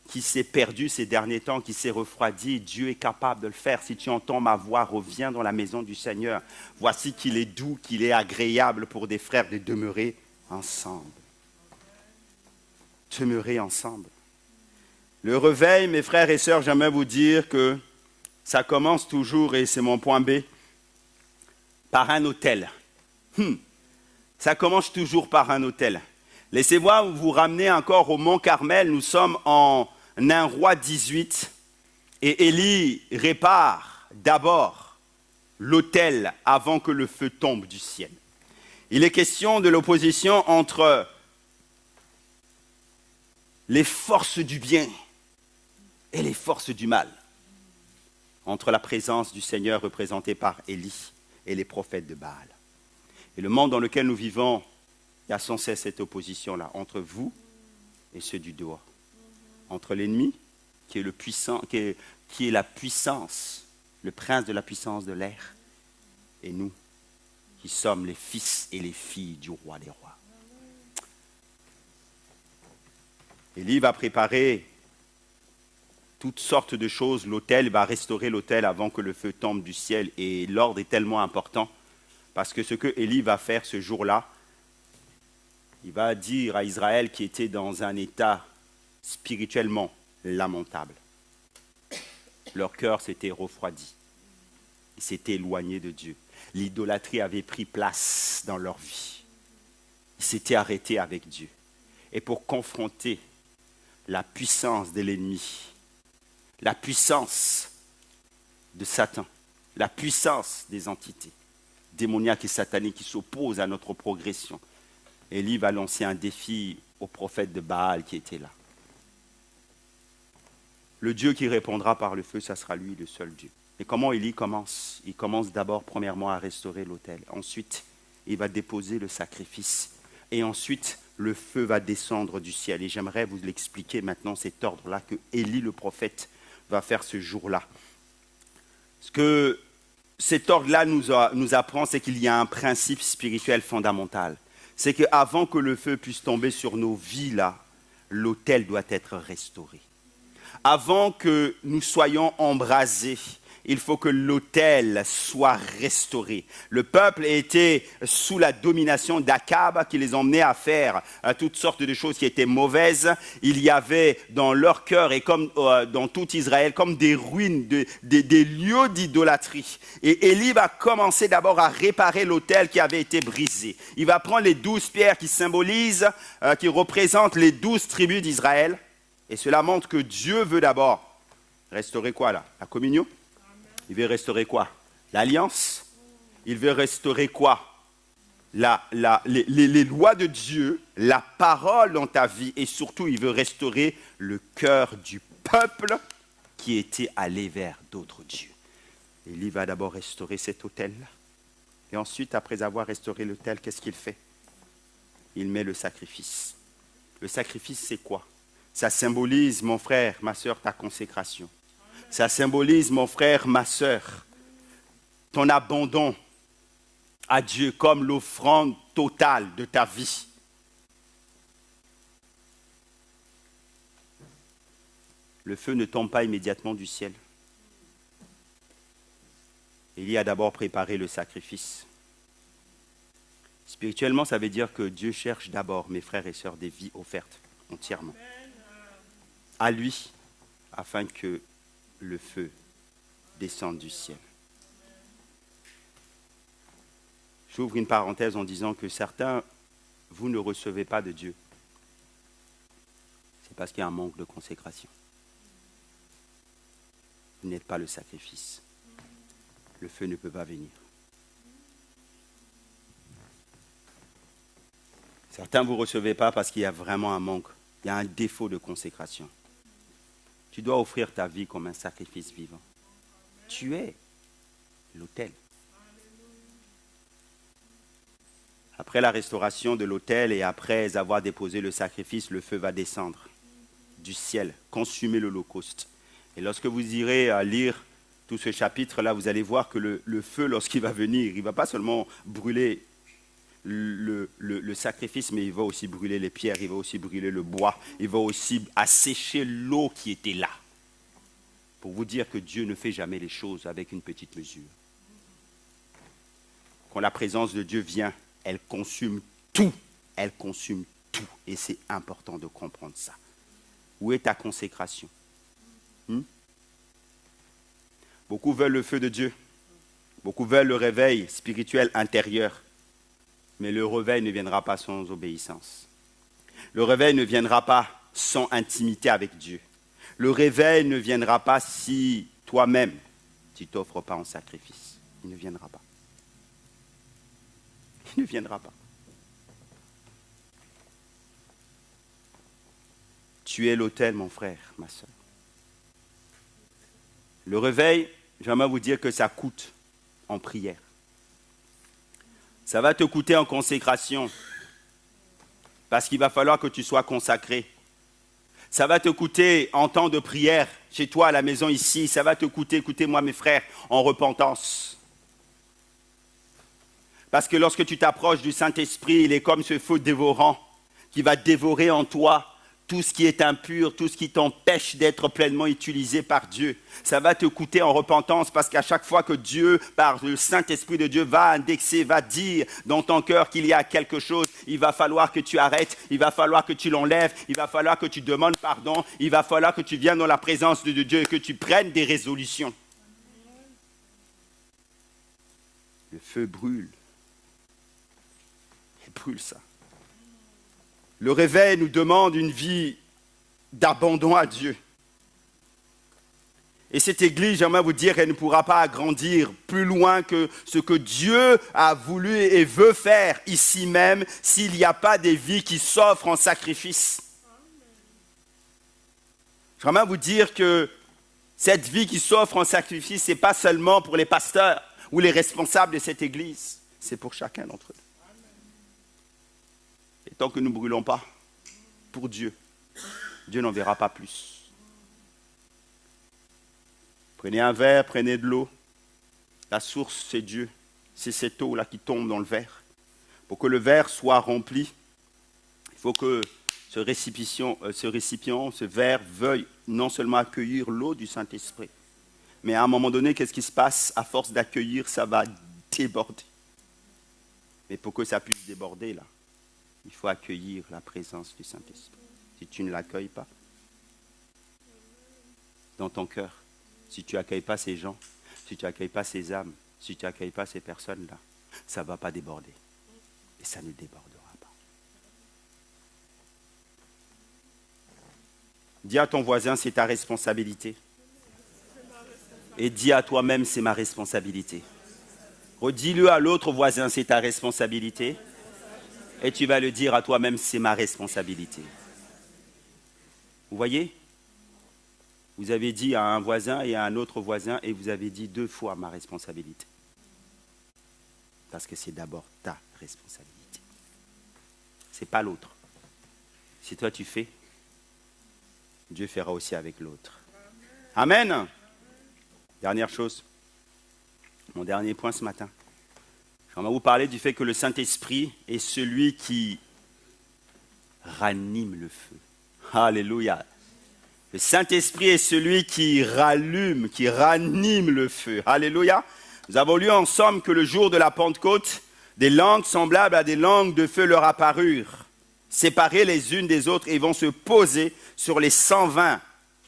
qui s'est perdue ces derniers temps, qui s'est refroidie. Dieu est capable de le faire. Si tu entends ma voix, reviens dans la maison du Seigneur. Voici qu'il est doux, qu'il est agréable pour des frères de demeurer ensemble. Demeurer ensemble. Le réveil, mes frères et sœurs, j'aimerais vous dire que ça commence toujours, et c'est mon point B, par un autel. Ça commence toujours par un autel. Laissez-moi vous ramener encore au Mont Carmel. Nous sommes en 1 Roi 18 et Élie répare d'abord l'autel avant que le feu tombe du ciel. Il est question de l'opposition entre les forces du bien et les forces du mal, entre la présence du Seigneur représentée par Élie et les prophètes de Baal. Et le monde dans lequel nous vivons, il y a sans cesse cette opposition-là, entre vous et ceux du dehors. Entre l'ennemi, qui est le puissant, qui est la puissance, le prince de la puissance de l'air, et nous, qui sommes les fils et les filles du roi des rois. Élie va préparer toutes sortes de choses. L'autel va restaurer l'autel avant que le feu tombe du ciel. Et l'ordre est tellement important parce que ce que Élie va faire ce jour-là, il va dire à Israël qui était dans un état spirituellement lamentable. Leur cœur s'était refroidi. Ils s'étaient éloignés de Dieu. L'idolâtrie avait pris place dans leur vie. Ils s'étaient arrêtés avec Dieu. Et pour confronter la puissance de l'ennemi, la puissance de Satan, la puissance des entités démoniaques et sataniques qui s'opposent à notre progression, Élie va lancer un défi au prophète de Baal qui était là. Le Dieu qui répondra par le feu, ça sera lui, le seul Dieu. Et comment Élie commence? Il commence d'abord, premièrement, à restaurer l'autel. Ensuite, il va déposer le sacrifice. Et ensuite, le feu va descendre du ciel. Et j'aimerais vous l'expliquer maintenant, cet ordre-là, que Élie, le prophète, va faire ce jour-là. Ce que cet ordre-là nous apprend, c'est qu'il y a un principe spirituel fondamental. C'est qu'avant que le feu puisse tomber sur nos vies, là, l'autel doit être restauré. Avant que nous soyons embrasés, il faut que l'autel soit restauré. Le peuple était sous la domination d'Akab qui les emmenait à faire toutes sortes de choses qui étaient mauvaises. Il y avait dans leur cœur et comme dans tout Israël comme des ruines, des lieux d'idolâtrie. Et Élie va commencer d'abord à réparer l'autel qui avait été brisé. Il va prendre les 12 pierres qui symbolisent, qui représentent les 12 tribus d'Israël. Et cela montre que Dieu veut d'abord restaurer quoi là? La communion? Il veut restaurer quoi? L'alliance? Il veut restaurer quoi? Les lois de Dieu, la parole dans ta vie. Et surtout, il veut restaurer le cœur du peuple qui était allé vers d'autres dieux. Élie va d'abord restaurer cet autel-là. Et ensuite, après avoir restauré l'autel, qu'est-ce qu'il fait? Il met le sacrifice. Le sacrifice, c'est quoi? Ça symbolise, mon frère, ma soeur, ta consécration. Ça symbolise, mon frère, ma sœur, ton abandon à Dieu comme l'offrande totale de ta vie. Le feu ne tombe pas immédiatement du ciel. Élie a d'abord préparé le sacrifice. Spirituellement, ça veut dire que Dieu cherche d'abord, mes frères et sœurs, des vies offertes entièrement à lui, afin que le feu descende du ciel. J'ouvre une parenthèse en disant que certains, vous ne recevez pas de Dieu. C'est parce qu'il y a un manque de consécration. Vous n'êtes pas le sacrifice. Le feu ne peut pas venir. Certains vous ne recevez pas parce qu'il y a vraiment un manque. Il y a un défaut de consécration. Tu dois offrir ta vie comme un sacrifice vivant. Tu es l'autel. Après la restauration de l'autel et après avoir déposé le sacrifice, le feu va descendre du ciel, consumer l'holocauste. Et lorsque vous irez lire tout ce chapitre-là, vous allez voir que le feu, lorsqu'il va venir, il ne va pas seulement brûler le sacrifice, mais il va aussi brûler les pierres, il va aussi brûler le bois, il va aussi assécher l'eau qui était là. Pour vous dire que Dieu ne fait jamais les choses avec une petite mesure. Quand la présence de Dieu vient, elle consume tout. Elle consume tout. Et c'est important de comprendre ça. Où est ta consécration? Beaucoup veulent le feu de Dieu. Beaucoup veulent le réveil spirituel intérieur. Mais le réveil ne viendra pas sans obéissance. Le réveil ne viendra pas sans intimité avec Dieu. Le réveil ne viendra pas si toi-même, tu ne t'offres pas en sacrifice. Il ne viendra pas. Il ne viendra pas. Tu es l'autel, mon frère, ma soeur. Le réveil, j'aimerais vous dire que ça coûte en prière. Ça va te coûter en consécration. Parce qu'il va falloir que tu sois consacré. Ça va te coûter en temps de prière, chez toi, à la maison ici. Ça va te coûter, écoutez-moi mes frères, en repentance. Parce que lorsque tu t'approches du Saint-Esprit, il est comme ce feu dévorant qui va dévorer en toi tout ce qui est impur, tout ce qui t'empêche d'être pleinement utilisé par Dieu. Ça va te coûter en repentance parce qu'à chaque fois que Dieu, par le Saint-Esprit de Dieu, va indexer, va dire dans ton cœur qu'il y a quelque chose, il va falloir que tu arrêtes, il va falloir que tu l'enlèves, il va falloir que tu demandes pardon, il va falloir que tu viennes dans la présence de Dieu et que tu prennes des résolutions. Le feu brûle. Il brûle ça. Le réveil nous demande une vie d'abandon à Dieu. Et cette église, j'aimerais vous dire, elle ne pourra pas grandir plus loin que ce que Dieu a voulu et veut faire ici même s'il n'y a pas des vies qui s'offrent en sacrifice. J'aimerais vous dire que cette vie qui s'offre en sacrifice, ce n'est pas seulement pour les pasteurs ou les responsables de cette église, c'est pour chacun d'entre eux. Et tant que nous ne brûlons pas pour Dieu, Dieu n'en verra pas plus. Prenez un verre, prenez de l'eau. La source, c'est Dieu. C'est cette eau-là qui tombe dans le verre. Pour que le verre soit rempli, il faut que ce récipient, ce verre veuille non seulement accueillir l'eau du Saint-Esprit, mais à un moment donné, qu'est-ce qui se passe? À force d'accueillir, ça va déborder. Mais pour que ça puisse déborder, là, il faut accueillir la présence du Saint-Esprit. Si tu ne l'accueilles pas dans ton cœur, si tu n'accueilles pas ces gens, si tu n'accueilles pas ces âmes, si tu n'accueilles pas ces personnes-là, ça ne va pas déborder. Et ça ne débordera pas. Dis à ton voisin, c'est ta responsabilité. Et dis à toi-même, c'est ma responsabilité. Redis-le à l'autre voisin, c'est ta responsabilité. Et tu vas le dire à toi-même, c'est ma responsabilité. Vous voyez? Vous avez dit à un voisin et à un autre voisin et vous avez dit 2 fois ma responsabilité. Parce que c'est d'abord ta responsabilité. Ce n'est pas l'autre. Si toi tu fais, Dieu fera aussi avec l'autre. Amen. Dernière chose, mon dernier point ce matin. J'aimerais vous parler du fait que le Saint-Esprit est celui qui ranime le feu. Alléluia. Le Saint-Esprit est celui qui rallume, qui ranime le feu. Alléluia. Nous avons lu ensemble que le jour de la Pentecôte, des langues semblables à des langues de feu leur apparurent, séparées les unes des autres, et vont se poser sur les 120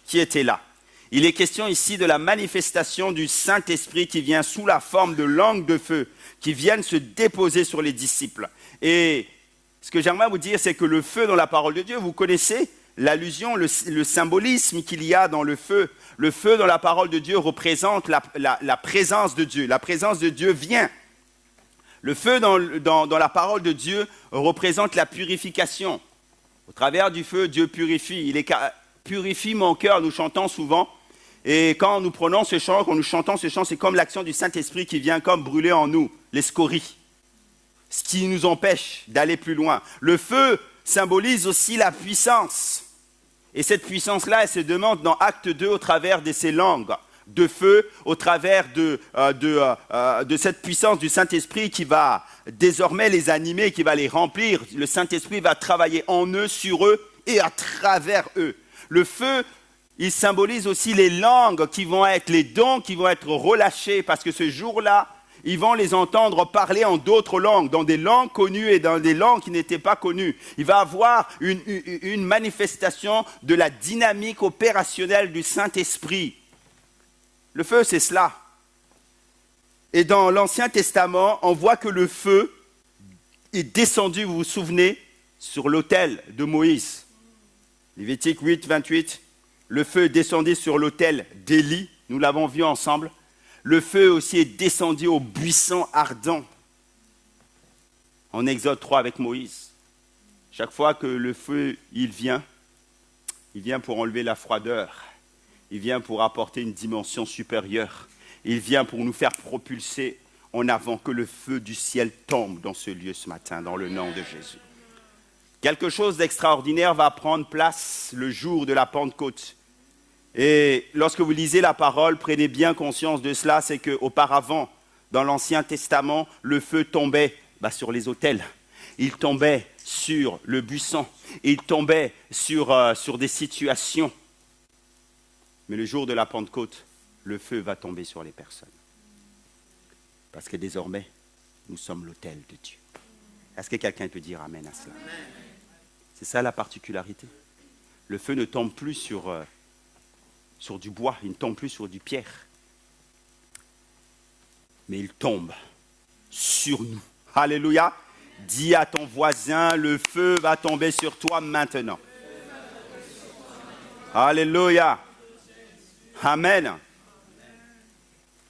qui étaient là. Il est question ici de la manifestation du Saint-Esprit qui vient sous la forme de langues de feu, qui viennent se déposer sur les disciples. Et ce que j'aimerais vous dire, c'est que le feu dans la parole de Dieu, vous connaissez l'allusion, le symbolisme qu'il y a dans le feu. Le feu dans la parole de Dieu représente la présence de Dieu. La présence de Dieu vient. Le feu dans la parole de Dieu représente la purification. Au travers du feu, Dieu purifie. Purifie mon cœur, nous chantons souvent. Et quand nous prenons ce chant, quand nous chantons ce chant, c'est comme l'action du Saint-Esprit qui vient comme brûler en nous les scories, ce qui nous empêche d'aller plus loin. Le feu symbolise aussi la puissance. Et cette puissance-là, elle se demande dans Acte 2 au travers de ces langues de feu, au travers de cette puissance du Saint-Esprit qui va désormais les animer, qui va les remplir. Le Saint-Esprit va travailler en eux, sur eux et à travers eux. Le feu, il symbolise aussi les langues qui vont être, les dons qui vont être relâchés, parce que ce jour-là, ils vont les entendre parler en d'autres langues, dans des langues connues et dans des langues qui n'étaient pas connues. Il va y avoir une manifestation de la dynamique opérationnelle du Saint-Esprit. Le feu, c'est cela. Et dans l'Ancien Testament, on voit que le feu est descendu, vous vous souvenez, sur l'autel de Moïse. Lévitique 8, 28, le feu descendit sur l'autel d'Élie, nous l'avons vu ensemble. Le feu aussi est descendu au buisson ardent. En Exode 3 avec Moïse. Chaque fois que le feu, il vient pour enlever la froideur. Il vient pour apporter une dimension supérieure. Il vient pour nous faire propulser en avant, que le feu du ciel tombe dans ce lieu ce matin, dans le nom de Jésus. Quelque chose d'extraordinaire va prendre place le jour de la Pentecôte. Et lorsque vous lisez la parole, prenez bien conscience de cela, c'est qu'auparavant, dans l'Ancien Testament, le feu tombait sur les autels. Il tombait sur le buisson. Il tombait sur des situations. Mais le jour de la Pentecôte, le feu va tomber sur les personnes. Parce que désormais, nous sommes l'autel de Dieu. Est-ce que quelqu'un peut dire amen à cela? C'est ça la particularité. Le feu ne tombe plus sur du bois, il ne tombe plus sur du pierre. Mais il tombe sur nous. Alléluia. Dis à ton voisin, le feu va tomber sur toi maintenant. Alléluia. Amen.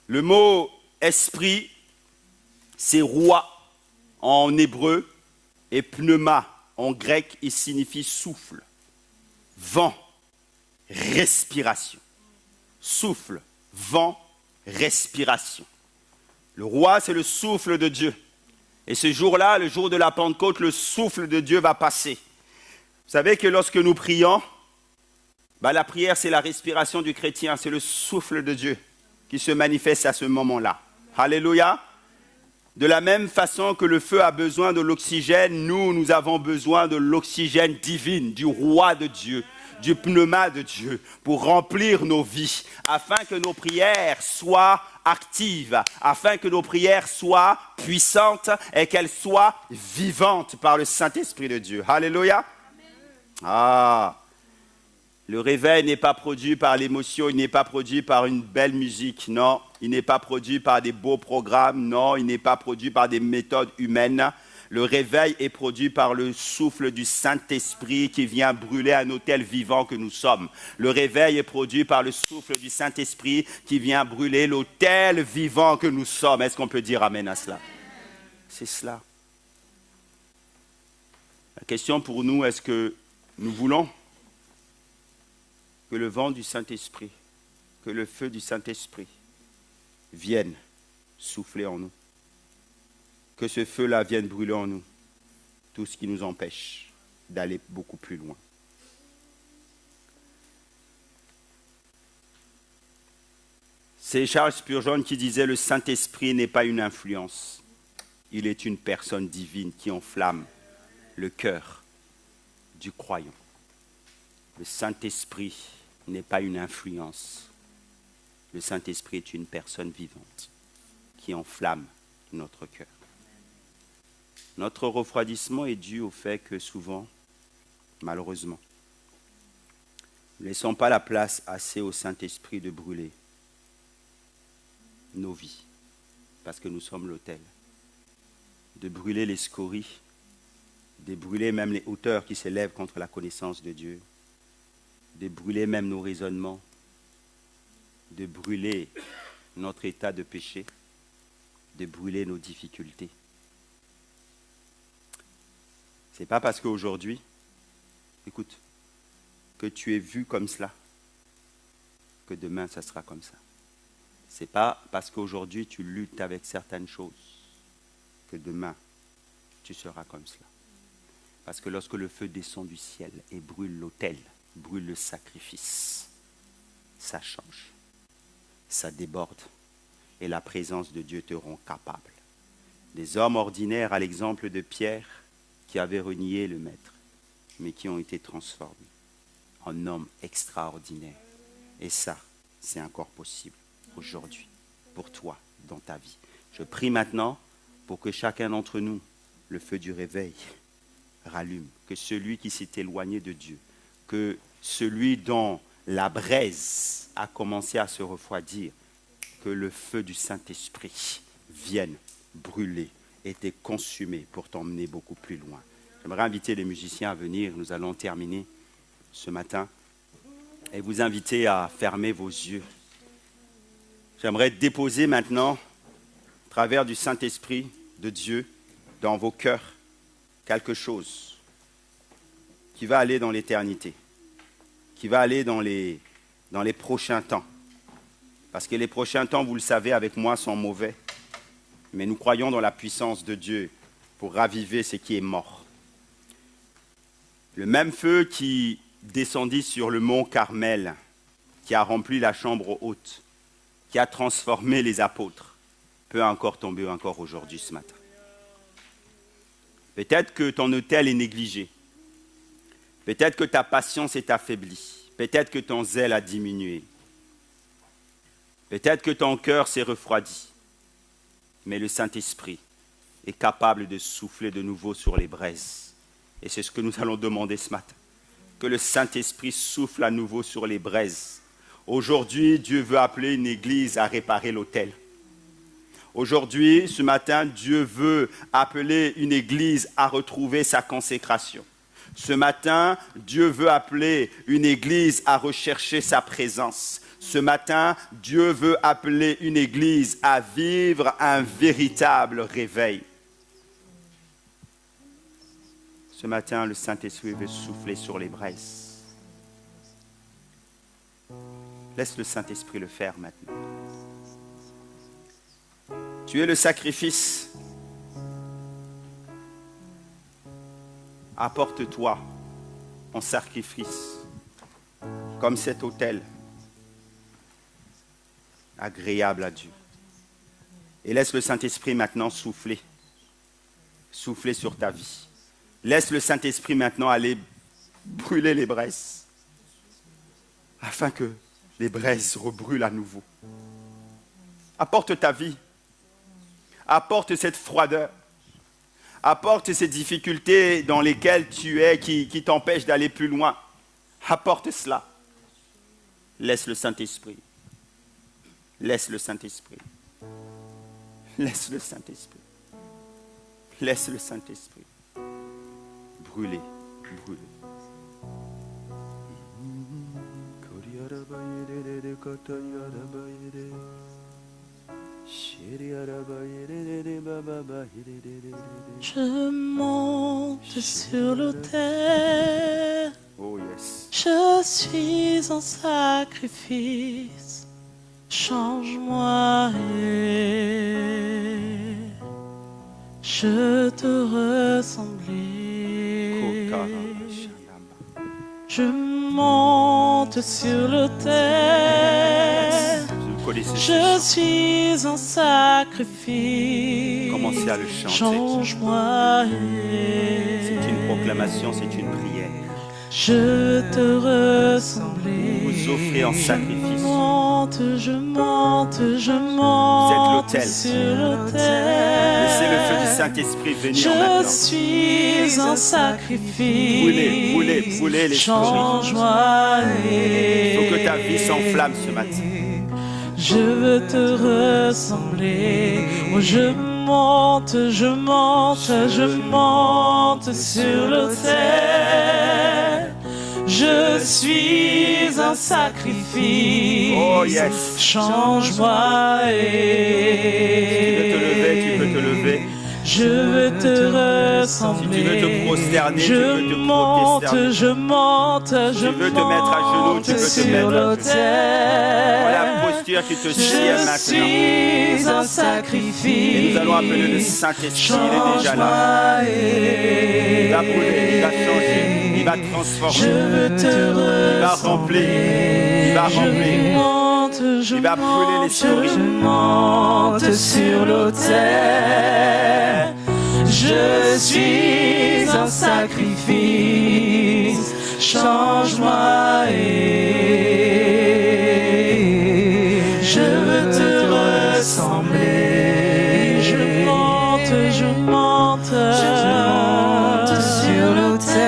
Le mot esprit, c'est roi en hébreu et pneuma en grec, il signifie souffle, vent, respiration. Souffle, vent, respiration. Le roi, c'est le souffle de Dieu. Et ce jour-là, le jour de la Pentecôte, le souffle de Dieu va passer. Vous savez que lorsque nous prions, la prière, c'est la respiration du chrétien, c'est le souffle de Dieu qui se manifeste à ce moment-là. Alléluia. De la même façon que le feu a besoin de l'oxygène, nous avons besoin de l'oxygène divin, du roi de Dieu, du pneuma de Dieu, pour remplir nos vies, afin que nos prières soient actives, afin que nos prières soient puissantes et qu'elles soient vivantes par le Saint-Esprit de Dieu. Alléluia. Le réveil n'est pas produit par l'émotion, il n'est pas produit par une belle musique, non. Il n'est pas produit par des beaux programmes, non. Il n'est pas produit par des méthodes humaines. Le réveil est produit par le souffle du Saint-Esprit qui vient brûler un autel vivant que nous sommes. Le réveil est produit par le souffle du Saint-Esprit qui vient brûler l'autel vivant que nous sommes. Est-ce qu'on peut dire amen à cela? C'est cela. La question pour nous, est-ce que nous voulons que le vent du Saint-Esprit, que le feu du Saint-Esprit vienne souffler en nous? Que ce feu-là vienne brûler en nous tout ce qui nous empêche d'aller beaucoup plus loin. C'est Charles Spurgeon qui disait « Le Saint-Esprit n'est pas une influence, il est une personne divine qui enflamme le cœur du croyant. » Le Saint-Esprit n'est pas une influence, le Saint-Esprit est une personne vivante qui enflamme notre cœur. Notre refroidissement est dû au fait que souvent, malheureusement, nous ne laissons pas la place assez au Saint-Esprit de brûler nos vies, parce que nous sommes l'autel, de brûler les scories, de brûler même les hauteurs qui s'élèvent contre la connaissance de Dieu, de brûler même nos raisonnements, de brûler notre état de péché, de brûler nos difficultés. Ce n'est pas parce qu'aujourd'hui, écoute, que tu es vu comme cela, que demain ça sera comme ça. Ce n'est pas parce qu'aujourd'hui tu luttes avec certaines choses, que demain tu seras comme cela. Parce que lorsque le feu descend du ciel et brûle l'autel, brûle le sacrifice, ça change, ça déborde et la présence de Dieu te rend capable. Des hommes ordinaires, à l'exemple de Pierre, qui avaient renié le Maître, mais qui ont été transformés en hommes extraordinaires. Et ça, c'est encore possible aujourd'hui, pour toi, dans ta vie. Je prie maintenant pour que chacun d'entre nous, le feu du réveil rallume, que celui qui s'est éloigné de Dieu, que celui dont la braise a commencé à se refroidir, que le feu du Saint-Esprit vienne brûler et te consumer pour t'emmener beaucoup plus loin. J'aimerais inviter les musiciens à venir, nous allons terminer ce matin, et vous inviter à fermer vos yeux. J'aimerais déposer maintenant, à travers du Saint-Esprit de Dieu, dans vos cœurs, quelque chose qui va aller dans l'éternité, qui va aller dans les prochains temps. Parce que les prochains temps, vous le savez, avec moi, sont mauvais. Mais nous croyons dans la puissance de Dieu pour raviver ce qui est mort. Le même feu qui descendit sur le mont Carmel, qui a rempli la chambre haute, qui a transformé les apôtres, peut encore tomber encore aujourd'hui, ce matin. Peut-être que ton autel est négligé. Peut-être que ta patience est affaiblie. Peut-être que ton zèle a diminué. Peut-être que ton cœur s'est refroidi. Mais le Saint-Esprit est capable de souffler de nouveau sur les braises. Et c'est ce que nous allons demander ce matin. Que le Saint-Esprit souffle à nouveau sur les braises. Aujourd'hui, Dieu veut appeler une église à réparer l'autel. Aujourd'hui, ce matin, Dieu veut appeler une église à retrouver sa consécration. Ce matin, Dieu veut appeler une église à rechercher sa présence. Ce matin, Dieu veut appeler une église à vivre un véritable réveil. Ce matin, le Saint-Esprit veut souffler sur les braises. Laisse le Saint-Esprit le faire maintenant. Tu es le sacrifice. Apporte-toi en sacrifice, comme cet autel, agréable à Dieu. Et laisse le Saint-Esprit maintenant souffler sur ta vie. Laisse le Saint-Esprit maintenant aller brûler les braises, afin que les braises rebrûlent à nouveau. Apporte ta vie. Apporte cette froideur. Apporte ces difficultés dans lesquelles tu es, qui t'empêchent d'aller plus loin. Apporte cela. Laisse le Saint-Esprit. Laisse le Saint-Esprit. Laisse le Saint-Esprit. Laisse le Saint-Esprit. Brûler, brûler. Je monte sur l'autel. Oh yes. Je suis en sacrifice. Change-moi et je te ressembler. Je monte sur l'autel. Je suis un sacrifice. Commencez à le chanter. Change-moi. C'est une proclamation, c'est une prière. Je veux te ressembler. Vous offrez en sacrifice. Je monte l'autel. sur l'autel. Laissez le feu du Saint-Esprit venir Je maintenant. suis un sacrifice. Brûlez les scories. Change-moi. Il faut que ta vie s'enflamme ce matin. Je veux te ressembler. Oh, je monte sur l'autel. Je suis un sacrifice. Oh yes. Change-moi. Tu peux te lever. Je veux te ressembler. Si tu veux te prosterner, tu peux te prosterner. Je monte tu veux te mettre à genoux, tu peux te sur mettre à genoux. l'autel. Voilà la posture qui te sied Je maintenant. suis un sacrifice. Et nous allons appeler le Saint-Esprit, il est déjà là. Il va brûler, il va changer, il va transformer. Je veux te il va remplir, il va remplir. Il va brûler les scories. Je monte sur l'autel. Je suis un sacrifice. Change-moi. Je veux te ressembler. Je monte sur l'autel.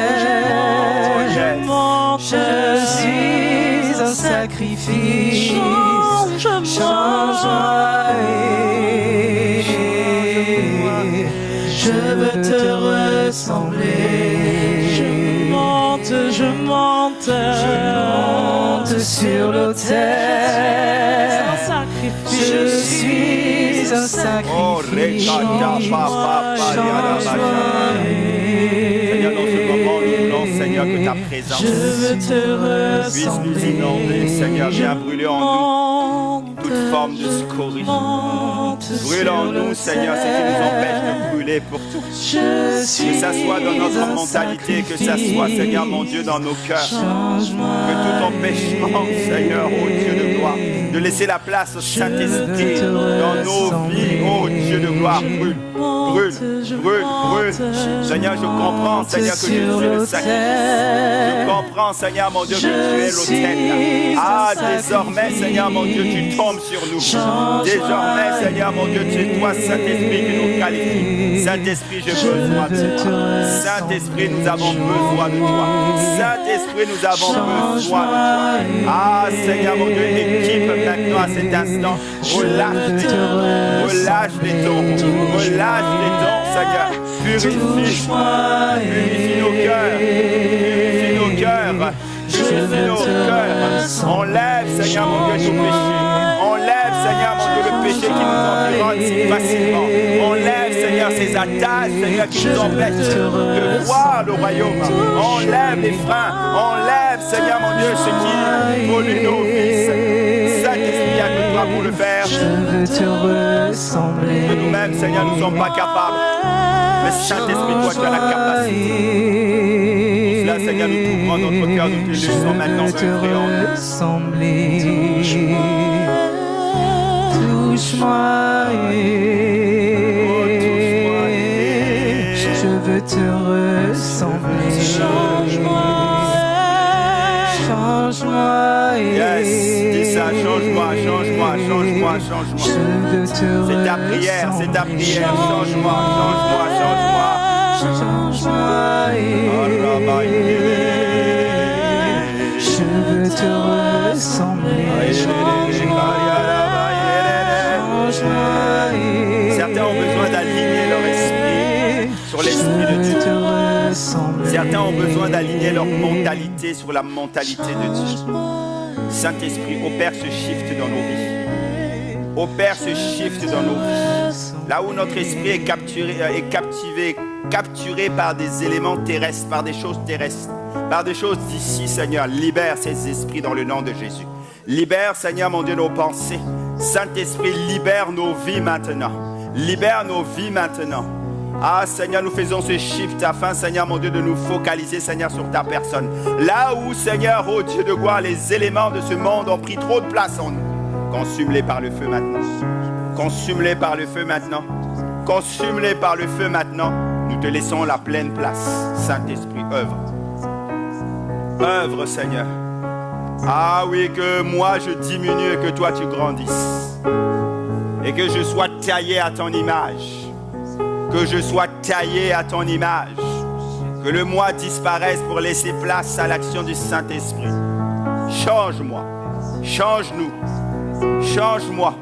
Je suis un sacrifice. Change-moi. Je veux te ressembler. Je monte sur l'autel. Je suis un sacrifice. Oh, Seigneur, dans ce moment, nous voulons, Seigneur, que ta présence Je veux te puisse nous ressembler. inonder. Seigneur, viens brûler en nous toute forme de scorie. Brûle en nous, Seigneur, ce qui nous empêche de brûler pour tout. Que ça soit dans notre mentalité, que ça soit, Seigneur, mon Dieu, dans nos cœurs. Que tout empêchement, Seigneur, oh Dieu de gloire, de laisser la place au Saint-Esprit dans nos vies, oh Dieu de gloire, brûle. Seigneur, je comprends, Seigneur, que je suis le sacrifice. Je comprends, Seigneur, mon Dieu, que tu es l'autel. Ah, désormais, Seigneur, mon Dieu, tu tombes sur nous. Désormais, Seigneur, mon Dieu, c'est toi, Saint-Esprit, qui nous qualifie. Saint-Esprit, j'ai besoin de toi. Saint-Esprit, nous avons besoin de toi. Saint-Esprit, nous avons besoin de toi. Ah, Seigneur, mon Dieu, équipe maintenant à cet instant. Relâche les dons. Relâche les dons. Relâche les dons, Seigneur. Purifie nos cœurs. Purifie nos cœurs. Purifie nos cœurs. Enlève, Seigneur, mon Dieu, tout péché. Enlève, Seigneur, mon Dieu, le péché qui nous environne si facilement. Enlève, Seigneur, ces attaches, Seigneur, qui nous empêchent de voir le royaume. Enlève les freins. Enlève, Seigneur, mon Dieu, ce qui pollue nos vies. Saint-Esprit, à toi pour le faire. Je veux te ressembler. De nous-mêmes, Seigneur, nous ne sommes pas capables. Mais Saint-Esprit, toi, tu as la capacité. Pour cela, Seigneur, nous couvrons notre cœur, nous te laissons maintenant œuvrer en nous. Touche-moi. Je veux te ressembler. Change-moi. Yes, dis ça, change-moi. C'est ta prière, change-moi. Je veux te ressembler. Certains ont besoin d'aligner leur esprit sur l'esprit de Dieu. Certains ont besoin d'aligner leur mentalité sur la mentalité de Dieu. Saint-Esprit, opère ce shift dans nos vies. Opère ce shift dans nos vies. Là où notre esprit est capturé par des éléments terrestres, par des choses terrestres, par des choses d'ici, Seigneur, libère ces esprits dans le nom de Jésus. Libère, Seigneur, mon Dieu, nos pensées. Saint-Esprit, libère nos vies maintenant. Libère nos vies maintenant. Ah, Seigneur, nous faisons ce shift afin, Seigneur, mon Dieu, de nous focaliser, Seigneur, sur ta personne. Là où, Seigneur, oh Dieu de gloire, les éléments de ce monde ont pris trop de place en nous. Consume-les par le feu maintenant. Consume-les par le feu maintenant. Consume-les par le feu maintenant. Nous te laissons la pleine place. Saint-Esprit, œuvre. Œuvre, Seigneur. Ah oui, que moi je diminue et que toi tu grandisses. Et que je sois taillé à ton image. Que je sois taillé à ton image. Que le moi disparaisse pour laisser place à l'action du Saint-Esprit. Change-moi. Change-nous. Change-moi.